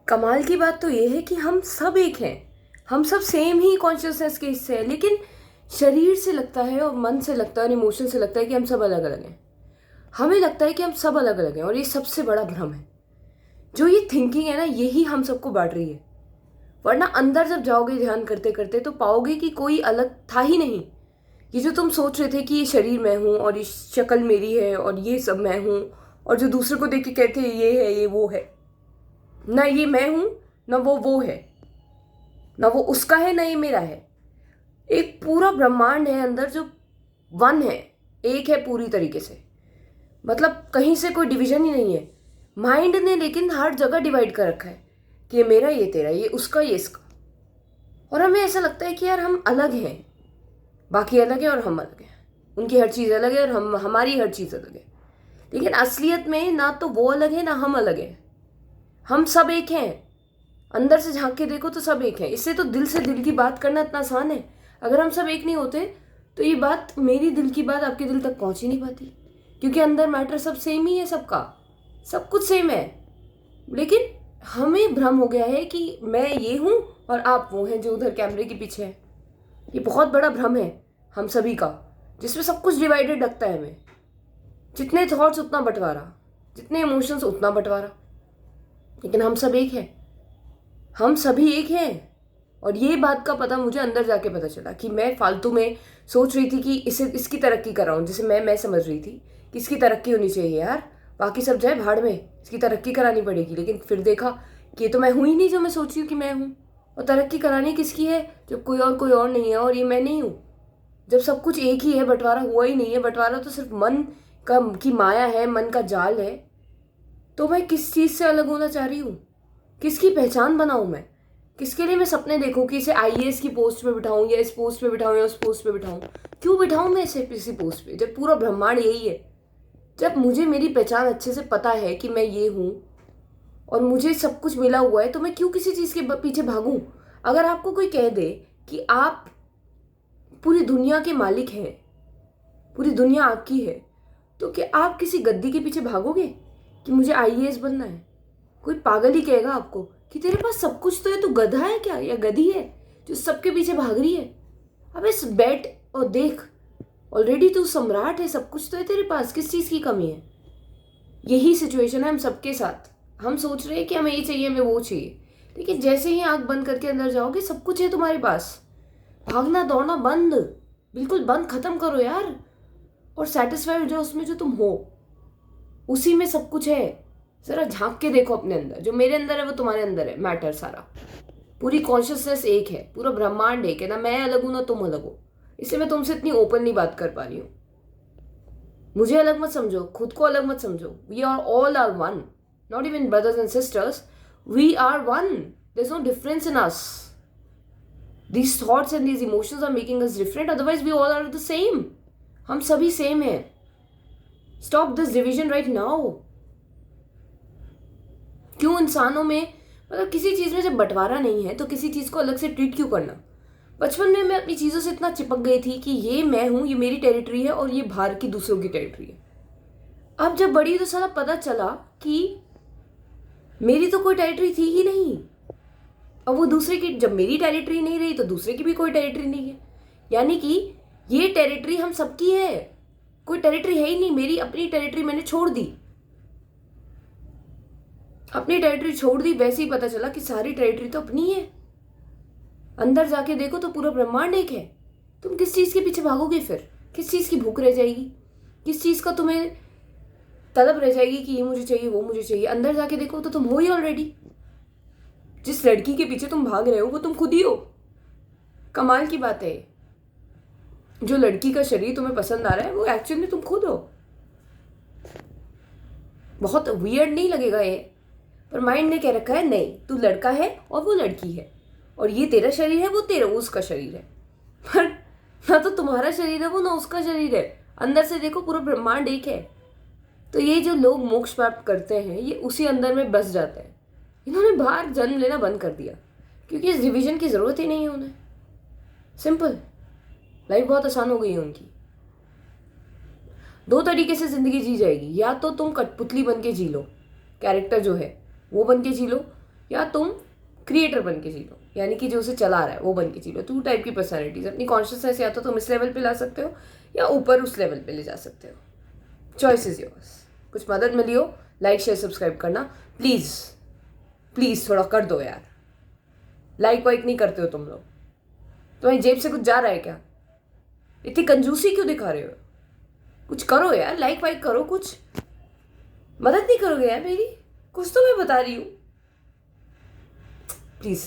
कमाल की बात तो ये है कि हम सब एक हैं। हम सब सेम ही कॉन्शियसनेस के हिस्से हैं, लेकिन शरीर से लगता है और मन से लगता है और इमोशन से लगता है कि हम सब अलग अलग हैं। हमें लगता है कि हम सब अलग अलग हैं और ये सबसे बड़ा भ्रम है। जो ये थिंकिंग है ना, यही हम सबको बांट रही है। वरना अंदर जब जाओगे ध्यान करते करते तो पाओगे कि कोई अलग था ही नहीं। ये जो तुम सोच रहे थे कि ये शरीर मैं हूँ और ये शक्ल मेरी है और ये सब मैं हूँ, और जो दूसरे को देख के कहते हैं ये है ये वो है, ना ये मैं हूं ना वो है, ना वो उसका है ना ये मेरा है। एक पूरा ब्रह्मांड है अंदर जो वन है, एक है पूरी तरीके से। मतलब कहीं से कोई डिवीजन ही नहीं है। माइंड ने लेकिन हर जगह डिवाइड कर रखा है कि ये मेरा ये तेरा, ये उसका ये इसका। और हमें ऐसा लगता है कि यार हम अलग हैं, बाकी अलग है और हम अलग हैं। उनकी हर चीज़ अलग है और हमारी हर चीज़ अलग है। लेकिन असलियत में ना तो वो अलग है ना हम अलग हैं। हम सब एक हैं। अंदर से झांक के देखो तो सब एक है। इससे तो दिल से दिल की बात करना इतना आसान है। अगर हम सब एक नहीं होते तो ये बात, मेरी दिल की बात आपके दिल तक पहुंच ही नहीं पाती, क्योंकि अंदर मैटर सब सेम ही है। सबका सब कुछ सेम है। लेकिन हमें भ्रम हो गया है कि मैं ये हूं और आप वो हैं जो उधर कैमरे के पीछे है। ये बहुत बड़ा भ्रम है हम सभी का, जिसमें सब कुछ डिवाइडेड लगता है हमें। जितने थॉट्स उतना बंटवारा, जितने इमोशंस उतना बंटवारा। लेकिन हम सब एक हैं। हम सभी एक हैं। और ये बात का पता मुझे अंदर जाके पता चला कि मैं फालतू में सोच रही थी कि इसकी तरक्की कर रहा हूँ। जैसे मैं समझ रही थी कि इसकी तरक्की होनी चाहिए यार, बाकी सब जाए भाड़ में, इसकी तरक्की करानी पड़ेगी। लेकिन फिर देखा कि ये तो मैं हूँ ही नहीं जो मैं सोच रही हूँ कि मैं हूँ। और तरक्की करानी किसकी है जब कोई और नहीं है और ये मैं नहीं हूँ। जब सब कुछ एक ही है, बंटवारा हुआ ही नहीं है। बंटवारा तो सिर्फ मन का की माया है, मन का जाल है। तो मैं किस चीज़ से अलग होना चाह रही हूँ? किसकी पहचान बनाऊं मैं? किसके लिए मैं सपने देखूं कि इसे आईएएस की पोस्ट पे बिठाऊं या इस पोस्ट पे बिठाऊं या उस पोस्ट पे बिठाऊं? क्यों बिठाऊं मैं इसे किसी पोस्ट पे जब पूरा ब्रह्मांड यही है? जब मुझे मेरी पहचान अच्छे से पता है कि मैं ये हूं और मुझे सब कुछ मिला हुआ है, तो मैं क्यों किसी चीज़ के पीछे भागूं? अगर आपको कोई कह दे कि आप पूरी दुनिया के मालिक हैं, पूरी दुनिया आपकी है, तो क्या आप किसी गद्दी के पीछे भागोगे कि मुझे आईएएस बनना है? कोई पागल ही कहेगा आपको कि तेरे पास सब कुछ तो है, तू गधा है क्या या गधी है जो सबके पीछे भाग रही है? अब इस बैठ और देख, ऑलरेडी तू सम्राट है, सब कुछ तो है तेरे पास, किस चीज़ की कमी है? यही सिचुएशन है हम सबके साथ। हम सोच रहे हैं कि हमें ये चाहिए, हमें वो चाहिए, लेकिन जैसे ही आंख बंद करके अंदर जाओगे सब कुछ है तुम्हारे पास। भागना दौड़ना बंद, बिल्कुल बंद, खत्म करो यार। और सेटिस्फाइड हो जाओ उसमें जो तुम हो, उसी में सब कुछ है। जरा झांक के देखो अपने अंदर। जो मेरे अंदर है वो तुम्हारे अंदर है। मैटर सारा, पूरी कॉन्शियसनेस एक है, पूरा ब्रह्मांड एक है। ना मैं अलग हूं ना तुम अलग हो। इसलिए मैं तुमसे इतनी ओपनली बात कर पा रही हूँ। मुझे अलग मत समझो, खुद को अलग मत समझो। We are all are one, not even brothers and sisters. We are one, there is no difference in us. These thoughts and these emotions are making us different, otherwise we all are the same. हम सभी same हैं। Stop this division right now. क्यों इंसानों में, मतलब किसी चीज़ में जब बंटवारा नहीं है तो किसी चीज़ को अलग से ट्रीट क्यों करना? बचपन में मैं अपनी चीज़ों से इतना चिपक गई थी कि ये मैं हूँ, ये मेरी टेरिटरी है और ये बाहर की दूसरों की टेरिटरी है। अब जब बड़ी तो साला पता चला कि मेरी तो कोई टेरिटरी थी ही नहीं। अब वो दूसरे की, जब मेरी टेरिटरी नहीं रही तो दूसरे की भी कोई टेरिटरी नहीं है। यानी कि ये टेरिटरी हम सबकी है। कोई टेरिटरी है ही नहीं। मेरी अपनी टेरिटरी मैंने छोड़ दी, अपनी टेरिटरी छोड़ दी। वैसे ही पता चला कि सारी टेरिटरी तो अपनी है। अंदर जाके देखो तो पूरा ब्रह्मांड एक है। तुम किस चीज़ के पीछे भागोगे फिर? किस चीज़ की भूख रह जाएगी? किस चीज़ का तुम्हें तलब रह जाएगी कि ये मुझे चाहिए वो मुझे चाहिए? अंदर जाके देखो तो तुम हो ही ऑलरेडी। जिस लड़की के पीछे तुम भाग रहे हो वो तुम खुद ही हो। कमाल की बात है, जो लड़की का शरीर तुम्हें पसंद आ रहा है वो एक्चुअली में तुम खुद हो। बहुत वियर्ड नहीं लगेगा ये? पर माइंड ने कह रखा है नहीं, तू लड़का है और वो लड़की है, और ये तेरा शरीर है, वो तेरा, वो उसका शरीर है। पर ना तो तुम्हारा शरीर है वो, ना उसका शरीर है। अंदर से देखो पूरा ब्रह्मांड एक है। तो ये जो लोग मोक्ष प्राप्त करते हैं ये उसी अंदर में बस जाते हैं। इन्होंने बाहर जन्म लेना बंद कर दिया क्योंकि इस डिवीजन की ज़रूरत ही नहीं है उन्हें। सिंपल, लाइफ बहुत आसान हो गई है उनकी। दो तरीके से ज़िंदगी जी जाएगी, या तो तुम कठपुतली बन के जी लो, कैरेक्टर जो है वो बन के जी लो, या तुम क्रिएटर बन के जी लो, यानी कि जो उसे चला रहा है वो बन के जी लो। 2 टाइप की पर्सनैलिटीज। अपनी कॉन्शियसनेस या तो तुम इस लेवल पे ला सकते हो या ऊपर उस लेवल पे ले जा सकते हो। Choice is yours. कुछ मदद मिली हो, लाइक शेयर सब्सक्राइब करना प्लीज़ प्लीज़, थोड़ा कर दो यार। लाइक वाइक नहीं करते हो तुम लोग, तुम्हारी जेब से कुछ जा रहा है क्या? इतनी कंजूसी क्यों दिखा रहे हो? कुछ करो यार, लाइक वाइक करो, कुछ मदद नहीं करोगे यार मेरी? कुछ तो मैं बता रही हूँ, प्लीज़।